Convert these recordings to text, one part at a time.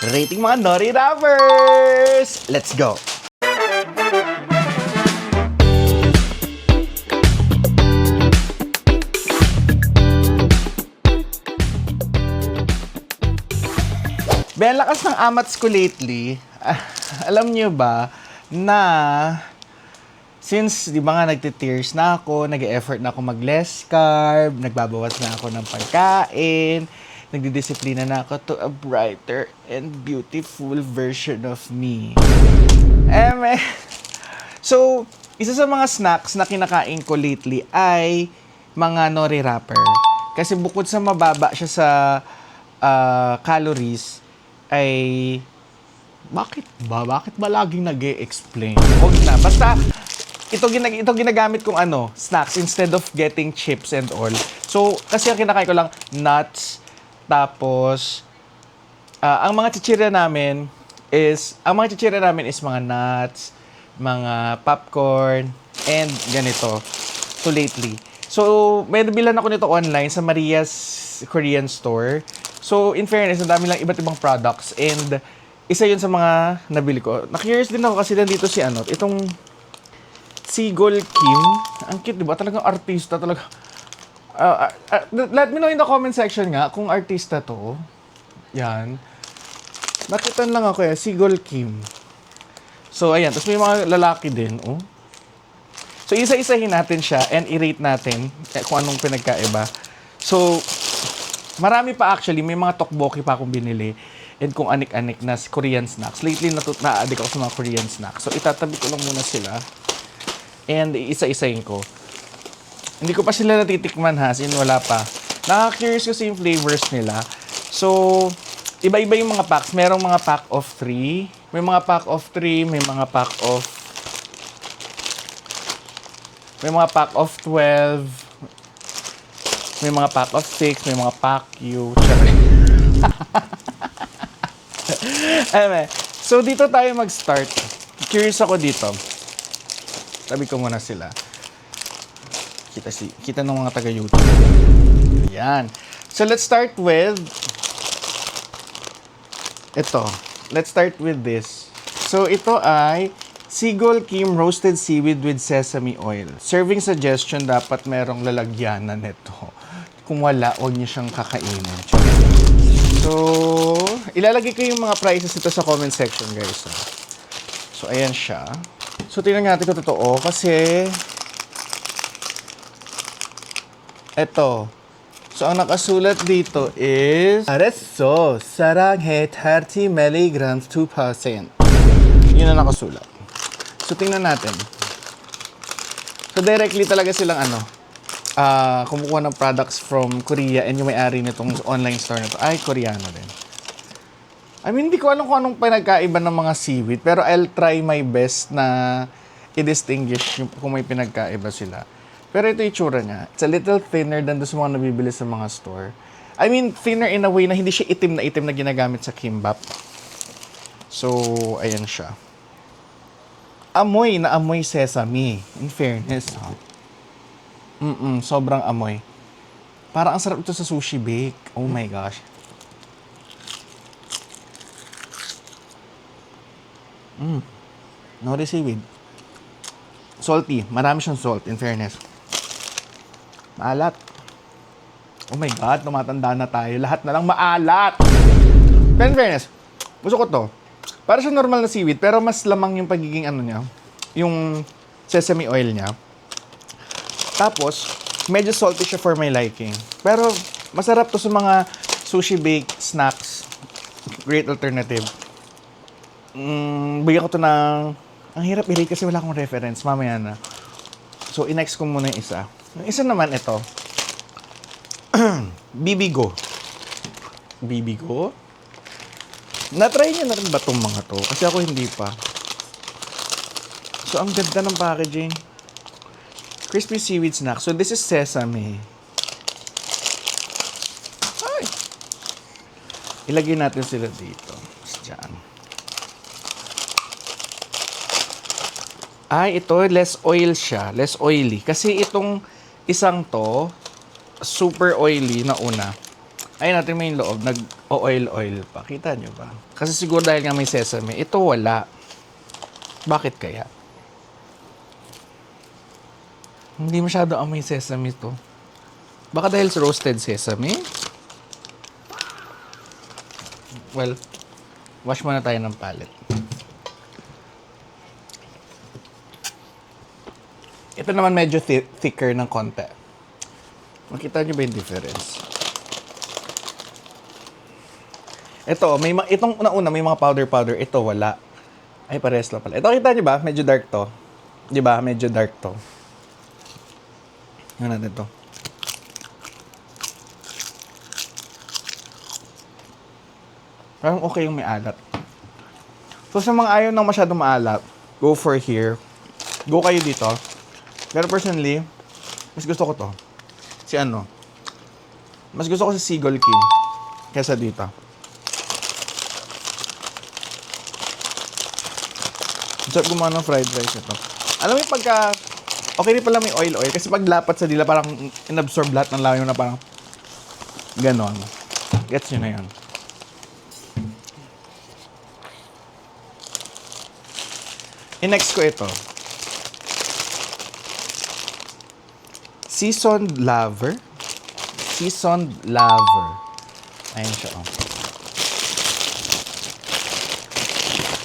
Rating mga Nori Rappers! Let's go! Ben, lakas ng amats ko lately. Alam niyo ba na since di ba nga nagtitears na ako, nag-e-effort na ako mag-less carb, nagbabawas na ako ng pagkain, nagdidisiplina na ako to a brighter and beautiful version of me. So, isa sa mga snacks na kinakain ko lately ay mga Nori Wrapper. Kasi bukod sa mababa siya sa calories, ay bakit ba? Bakit ba laging nag-e-explain? Huwag na. Basta, ito ginagamit kong snacks instead of getting chips and all. So, kasi ang kinakain ko lang, nuts, tapos, ang mga chichirya namin is mga nuts, mga popcorn, and ganito. So, lately. So, may nabilan ako nito online sa Maria's Korean store. So, in fairness, ang dami lang iba't ibang products. And, isa yun sa mga nabili ko. Na-curious din ako kasi nandito si itong Sigol Kim. Ang cute, diba? Talagang artista talaga. Let me know in the comment section nga kung artista to. Yan. Nakitan lang ako Sigol Kim. So, ayan. Tapos may mga lalaki din, oh. So, isa-isahin natin siya and i-rate natin kung anong pinagkaiba. So, marami pa actually. May mga tteokbokki pa akong binili. And kung anik-anik na Korean snacks. Lately, na-addict ako sa mga Korean snacks. So, itatabi ko lang muna sila. And isa-isahin ko. Hindi ko pa sila natitikman sin wala pa. Nakaka-curious kasi yung flavors nila. So, iba-iba yung mga packs. Merong mga pack of 3. May mga pack of 3. May mga pack of... May mga pack of 12. May mga pack of 6. May mga pack U. So, dito tayo mag-start. Curious ako dito. Tabi ko muna sila. Kita ng mga taga-YouTube. Ayan. So, let's start with ito. Let's start with this. So, ito ay Sigol Kim Roasted Seaweed with Sesame Oil. Serving suggestion, dapat merong lalagyanan nito. Kung wala, huwag niyo siyang kakainin. So, ilalagay ko yung mga prices ito sa comment section, guys. So, ayan siya. So, tingnan natin kung totoo kasi eto. So, ang nakasulat dito is Areso, saranghe 30 mg 2%. Yun ang nakasulat. So, tingnan natin. So, directly talaga silang kumukuha ng products from Korea and yung may-ari nitong online store na to ay Koreano din. I mean, hindi ko alam kung anong pinagkaiba ng mga seaweed, pero I'll try my best na i-distinguish kung may pinagkaiba sila. Pero ito yung itsura niya. It's a little thinner than sa mga nabibili sa mga store. I mean, thinner in a way na hindi siya itim na ginagamit sa kimbap. So, ayan siya. Amoy na amoy sesame. In fairness, sobrang amoy. Parang ang sarap ito sa sushi bake. Oh my gosh. Nori seaweed. Salty. Marami siyang salt, in fairness. Maalat. Oh my God, tumatanda na tayo. Lahat na lang maalat. Pero in fairness, gusto ko to. Para siya normal na seaweed, pero mas lamang yung pagiging niya. Yung sesame oil niya. Tapos, medyo salty siya for my liking. Pero, masarap to sa mga sushi baked snacks. Great alternative. Bigyan ko to ng... Ang hirap i-rate kasi wala akong reference. Mamaya na. So, i-next ko muna yung isa. Yung isa naman ito. Bibigo. Bibigo? Na-try niyo na rin ba itong mga to? Kasi ako hindi pa. So, ang ganda ng packaging. Crispy seaweed snack. So, this is sesame. Ay! Ilagay natin sila dito. Diyan. Ay, ito, less oil siya. Less oily. Kasi itong isang to, super oily na una. Ayun natin may loob. o oil pa. Kita nyo ba? Kasi siguro dahil nga may sesame, ito wala. Bakit kaya? Hindi masyado amoy sesame to. Baka dahil sa roasted sesame? Well, wash muna tayo ng palette. Ito naman medyo thicker ng konti. Makita nyo ba yung difference? Ito, itong una-una may mga powder. Ito, wala. Ay, pares lang pala. Ito, kita nyo ba? Medyo dark to. Di ba? Medyo dark to. Ano natin to? Parang okay yung may alat. So, sa mga ayaw ng masyadong maalat, go for here. Go kayo dito. Pero personally, mas gusto ko to. Mas gusto ko si Seagull King kaysa dito. Sarap gumawa ng fried rice ito. Alam mo yung pagka, okay rin pala may oil kasi pag lapat sa dila, parang inabsorb lahat ng layo na parang ganon. Gets nyo na yun. I-next ko ito. Seasoned Lover. Ayan siya, oh.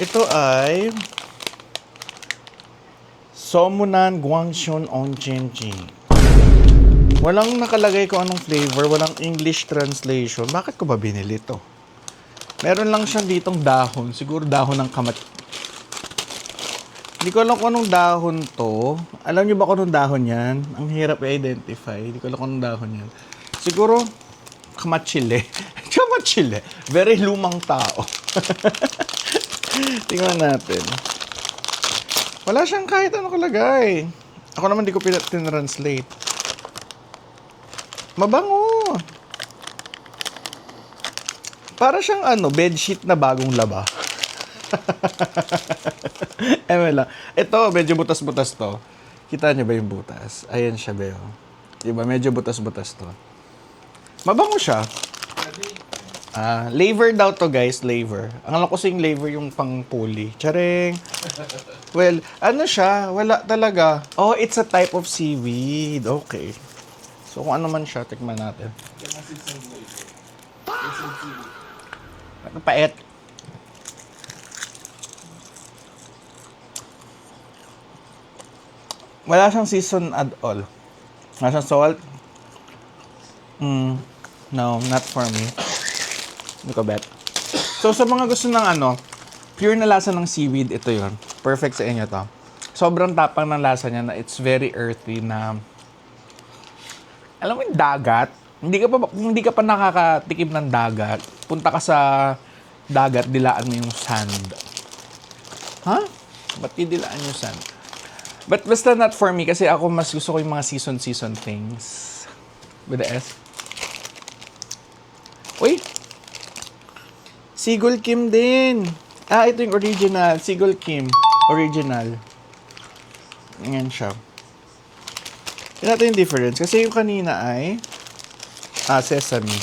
Ito ay Somunan Guangxion Onjenji. Walang nakalagay kung anong flavor, walang English translation. Bakit ko ba binili to? Meron lang siyang ditong dahon. Siguro dahon ng kamat. Hindi ko alam kung anong dahon to. Alam niyo ba kung anong dahon yan? Ang hirap i-identify. Hindi ko alam kung anong dahon yan. Siguro, kamatsile. Kamatsile. Very lumang tao. Tingnan natin. Wala siyang kahit ano kalagay. Ako naman di ko tinranslate. Mabango. Para siyang bedsheet na bagong laba. Wala. Ito, medyo butas-butas to. Kita niyo ba yung butas? Ayan siya, Beo. Diba? Medyo butas-butas to. Mabango siya. Laver daw to, guys. Laver. Ang alam ko yung laver yung pang pulley. Charing. Well, ano siya? Wala talaga. Oh, it's a type of seaweed. Okay. So, kung ano man siya, tikman natin. Ano paet? Wala siyang season at all. Wala siyang salt. No, not for me. Hindi ko bet. So, sa mga gusto ng pure na lasa ng seaweed, ito yun. Perfect sa inyo to. Sobrang tapang ng lasa niya na it's very earthy na... Alam mo yung dagat? Hindi ka pa nakakatikim ng dagat. Punta ka sa dagat, dilaan mo yung sand. Ha? Ba't dilaan yung sand? But basta not for me kasi ako mas gusto ko yung mga season things. With the S. Uy! Seagull Kim din. Ito yung original. Seagull Kim. Original. Ayan siya. Tignan natin yung difference. Kasi yung kanina ay sesame.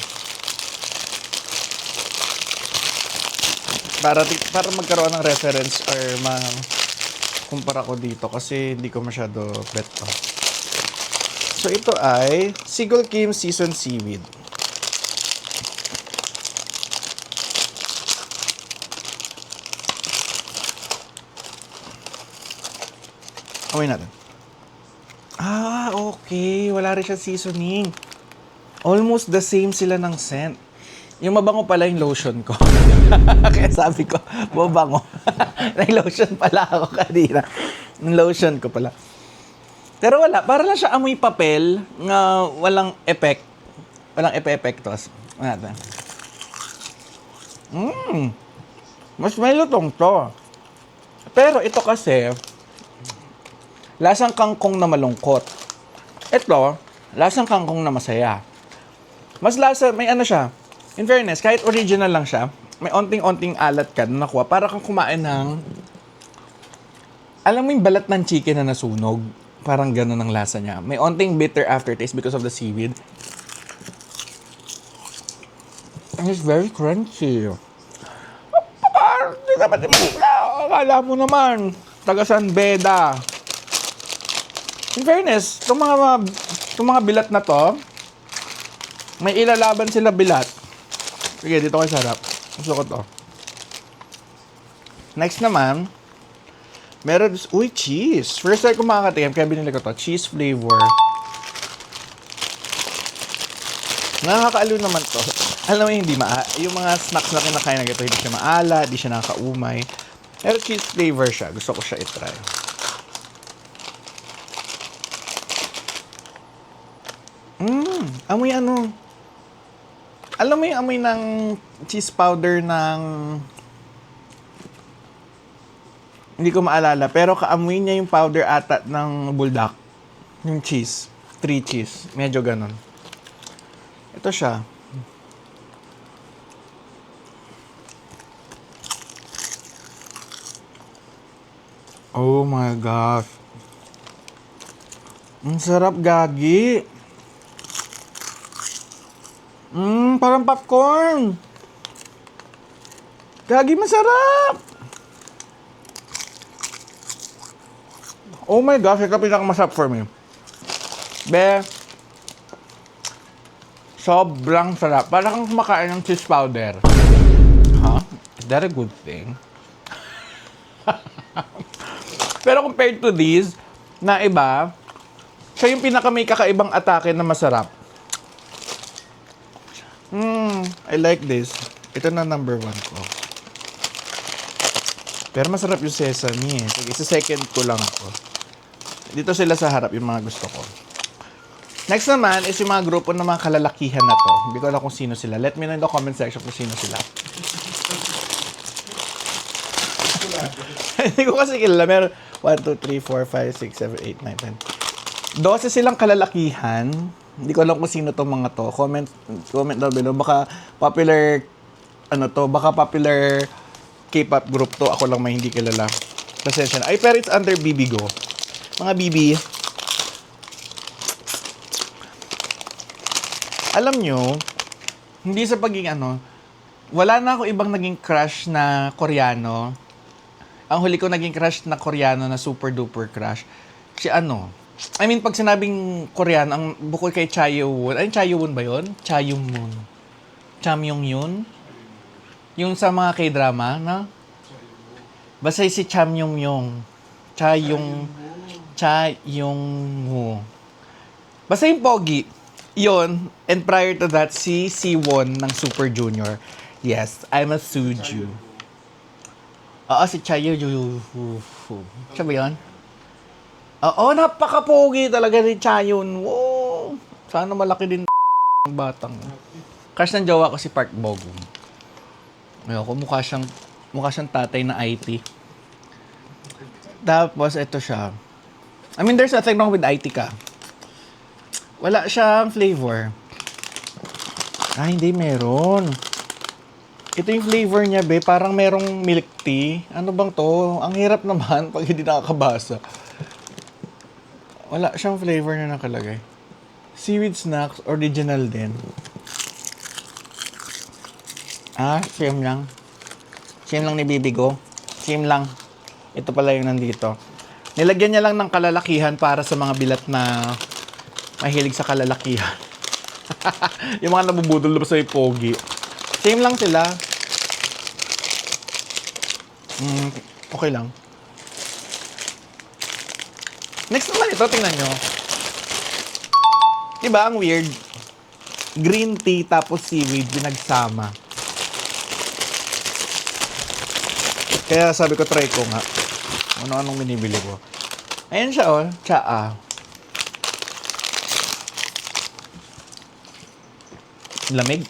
Para magkaroon ng reference or kumpara ko dito kasi hindi ko masyado bet to. So ito ay Seagull Kim Seasoned Seaweed. Amoy natin. Okay. Wala rin siya seasoning. Almost the same sila ng scent. Yung mabango pala yung lotion ko. Kaya sabi ko, mabango. Nag-lotion pala ako kanina. Yung lotion ko pala. Pero wala. Para lang siya amoy papel na walang effect. Walang epektos. Ano? Mas may lutong to. Pero ito kasi, lasang kangkong na malungkot. Ito, lasang kangkong na masaya. Mas lasa, may siya. In fairness, kahit original lang siya, may onting-onting alat ka na nakuha para kang kumain ng... Alam mo yung balat ng chicken na nasunog? Parang gano'n ang lasa niya. May onting bitter aftertaste because of the seaweed. And it's very crunchy. Hindi naman akala mo naman. Taga San Beda. In fairness, itong mga bilat na to, may ilalaban sila bilat. Sige, dito kayo sa harap. Gusto ko to. Next naman, meron, cheese. First time ko makakatikim, kaya binili ko to. Cheese flavor. Nakakaaliw naman to. Alam mo hindi yung mga snacks na kinakain na gito, hindi siya maala, hindi siya nakakaumay. Pero cheese flavor siya. Gusto ko siya itry. Amoy ano. Alam mo yung amoy ng cheese powder ng... Hindi ko maalala, pero kaamoy niya yung powder ata ng buldak. Yung cheese. 3 cheese. Medyo ganon. Ito siya. Oh my gosh. Ang sarap, gagi. Parang popcorn. Gagi, masarap. Oh my gosh, ito pinakamasarap for me. Be, sobrang sarap. Parang kang kumakain ng cheese powder. Huh? Is that a good thing? Pero compared to these, na iba, siya yung may kakaibang atake na masarap. I like this. Ito na number 1 ko. Pero masarap yung sesame eh. Sige, sa second ko lang ako. Dito sila sa harap yung mga gusto ko. Next naman is yung mga grupo ng mga kalalakihan na to. Hindi ko alam kung sino sila. Let me know in the comment section kung sino sila. Hindi ko kasi kilala. Meron 1, 2, 3, 4, 5, 6, 7, 8, 9, 10. 12 silang kalalakihan. Hindi ko alam kung sino tong mga to. Comment down below. Baka popular, baka popular K-pop group to. Ako lang may hindi kilala. Pasensya na. Ay, pero it's under Bibigo. Mga Bibi. Alam nyo, hindi sa pagiging wala na ako ibang naging crush na Koreano. Ang huli ko naging crush na Koreano na super duper crush. I mean, pag sinabing Koreano, ang bukod kay Cha Yoo-won. Ay, Cha Yoo-won ba yun? Cha Yoo-moon. Cha Myung-yoon? Yung sa mga K-drama, na? Basta si Cha Myung-yong. Cha Yung-woo. Basta yung pogi. Yun. And prior to that, si Siwon ng Super Junior. Yes, I'm a Suju. Oo, si Cha Yoo-woo. Siya ba yun? Oo, napaka-pogi talaga ni Cha Yun. Wow. Sana malaki din ng batang. Crush ng jowa ko si Park Bo-gum. Ayoko, mukha siyang tatay na IT. Tapos, ito siya. I mean, there's nothing wrong with IT ka. Wala siyang flavor. Hindi meron. Ito yung flavor niya, be. Parang merong milk tea. Ano bang to? Ang hirap naman pag hindi nakakabasa. Wala siyang flavor na nakalagay. Seaweed snacks, original din. Same lang. Same lang ni Bibigo. Same lang. Ito pala yung nandito. Nilagyan niya lang ng kalalakihan para sa mga bilat na mahilig sa kalalakihan. Yung mga nabubudol ba sa pogi. Same lang sila. Okay lang. Next naman ito, tingnan nyo. Diba, ang weird? Green tea tapos seaweed pinagsama. Kaya sabi ko, try ko nga. Ano-anong binibili ko. Ayan siya, oh. Tsaa. Lamig.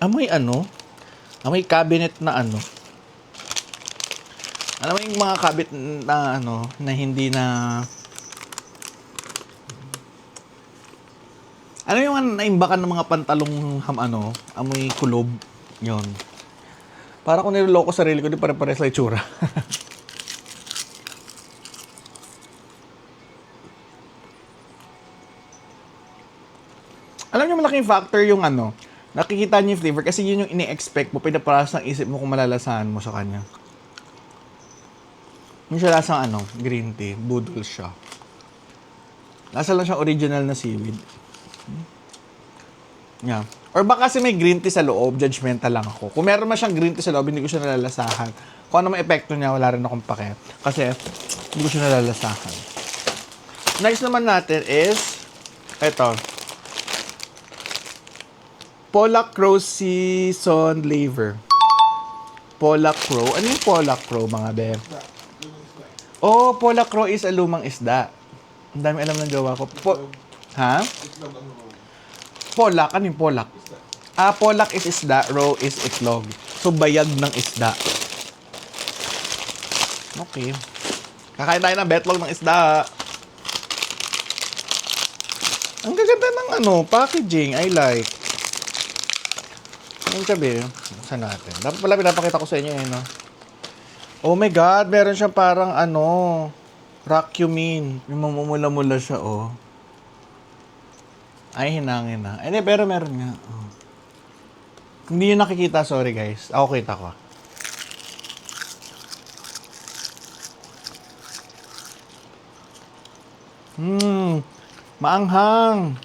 Amoy Amoy cabinet na Alam mo yung mga cabinet na na hindi na... Ano yung naimbakan ng mga pantalong amoy kulob. Yun. Para kung niloloko sarili ko, di pare-pares sa itsura. Alam niyo, malaking factor yung ano, nakikita niyo yung flavor kasi yun yung ini-expect mo, pinaparas ng isip mo kung malalasahan mo sa kanya. Yung siya lasang ano, green tea, budol siya. Lasa lang siya original na seaweed. Yeah. Or baka kasi may green tea sa loob, judgmental lang ako. Kung meron man siyang green tea sa loob, hindi ko siya nalalasahan. Kung ano may epekto niya, wala rin akong pake. Kasi, hindi ko siya nalalasahan. Next naman natin is, eto. Pollack Crow Season Flavor. Pollack Crow. Ano yung Pollack Crow, mga be? Oh, Pollack Crow is a lumang isda. Ang dami alam ng jowa ko. Ha? Pollack. Ano yung Pollack? Pollack is isda. Row is itlog. So, bayag ng isda. Okay. Kakain tayo ng betlog ng isda. Ang gaganda ng packaging. I like. Ang sabi, saan natin? Dapat pala pinapakita ko sa inyo no? Oh my God, meron siyang parang Racumin. Yung mamumula-mula siya, oh. Ay, hinangin na. Pero meron nga. Oh. Hindi nyo nakikita, sorry guys. Ako kita ko. Maanghang.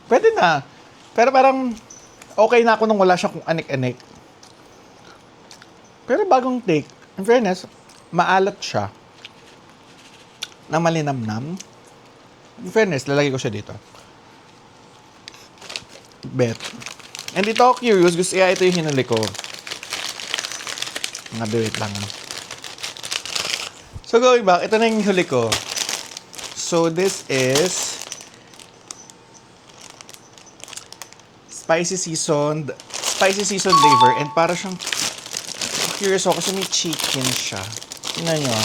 Pwede na. Pero parang okay na ako nung wala siya kung anik-anik. Pero bagong take. In fairness, maalat siya. Na malinamnam. In fairness, lalagay ko siya dito. Bet. And dito ako curious. Gusto ito yung hinuli ko. Wait lang. So going back, ito na yung huli ko. So this is spicy seasoned flavor, and para siyang curious ako kasi may chicken siya. Tingnan nyo.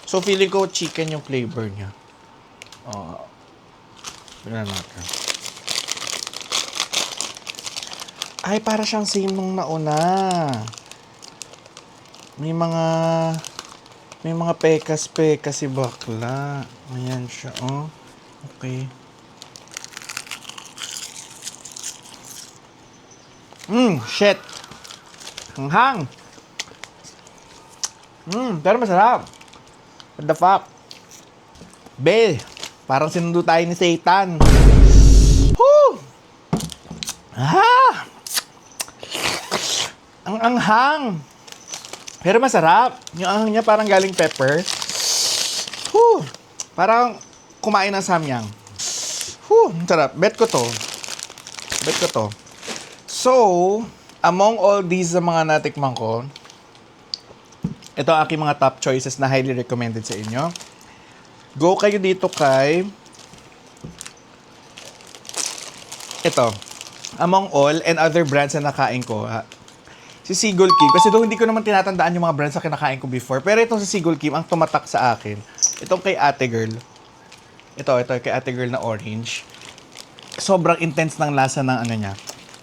So feeling ko chicken yung flavor niya. Tingnan natin. Ay, para siyang same nung nauna. May mga pekas-pekas si bakla. Ayan siya, oh. Okay. Shit. Hanghang. Pero masarap. What the fuck? Be, parang sinundo tayo ni Satan. Woo! Ang anghang. Pero masarap. Yung anghang niya parang galing pepper. Woo! Parang kumain ng samyang. Woo! Sarap. Bet ko to. So, among all these mga natikman ko, ito ang aking mga top choices na highly recommended sa inyo. Go kayo dito kay ito. Among all and other brands na nakain ko, si Sigol Kim. Kasi doon hindi ko naman tinatandaan yung mga brands na kinakain ko before. Pero itong si Sigol Kim, ang tumatak sa akin. Itong kay Ate Girl. Ito kay Ate Girl na orange. Sobrang intense ng lasa ng niya,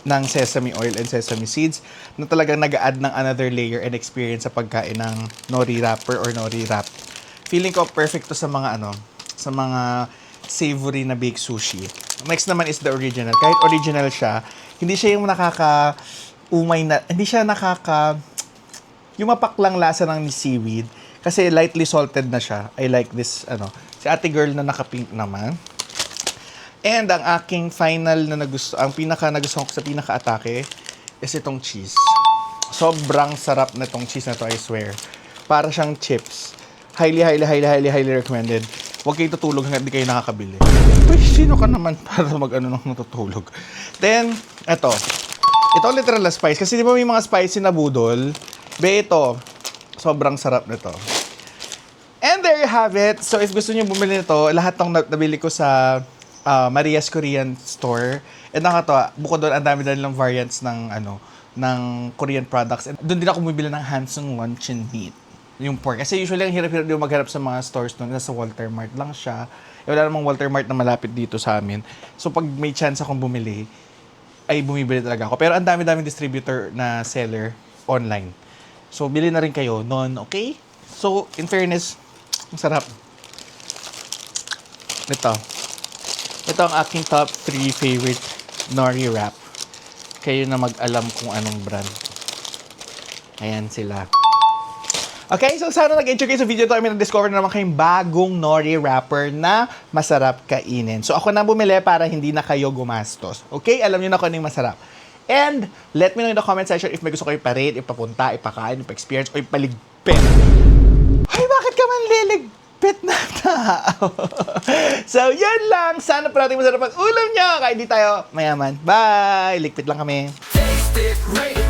ng sesame oil and sesame seeds, na talagang nag-add ng another layer and experience sa pagkain ng nori wrapper or nori wrap. Feeling ko perfect to sa mga sa mga savory na baked sushi. Next naman is the original. Kahit original siya, hindi siya yung yung mapaklang lasa ng seaweed kasi lightly salted na siya. I like this si Ate Girl na naka-pink naman. And ang aking final na ang pinaka-nagustuhan ko sa pinaka-atake is itong cheese. Sobrang sarap na itong cheese na to, I swear. Para siyang chips. Highly recommended. Huwag kayong tutulog hanggang di kayo nakakabili. Uy, sino ka naman para nang natutulog? Then, ito literal na spice. Kasi di ba may mga spicy na budol? Ito, sobrang sarap nito. And there you have it. So if gusto niyo bumili nito, lahat ng nabili ko sa Maria's Korean Store. And nakatawa, bukod doon, ang dami ng variants ng Korean products. And doon din ako bumibili ng Hanson Luncheon Meat. Yung pork. Kasi usually, ang hirap-hirap din maghanap sa mga stores doon. Nasa Walter Mart lang siya. Wala namang Walter Mart na malapit dito sa amin. So, pag may chance akong bumili, ay bumibili talaga ako. Pero ang dami-daming distributor na seller online. So, bili na rin kayo noon, okay? So, in fairness, ang sarap. Ito. Ito ang aking top 3 favorite nori wrap. Kayo na mag-alam kung anong brand. Ayan sila. Okay, so sana nag-enjoy kayo sa video to. May na-discover na naman kayong bagong nori wrapper na masarap kainin. So ako na bumili para hindi na kayo gumastos. Okay, alam niyo na kung ano yung masarap. And let me know in the comment section if may gusto kayo i-rate, ipapunta, ipakain, ipa-experience, o ipaligpit. Ay, bakit ka man liligpit na tao? So, yun lang. Sana parating masarap ang ulam nyo. Kaya hindi tayo mayaman. Bye! Ligpit lang kami. Taste it,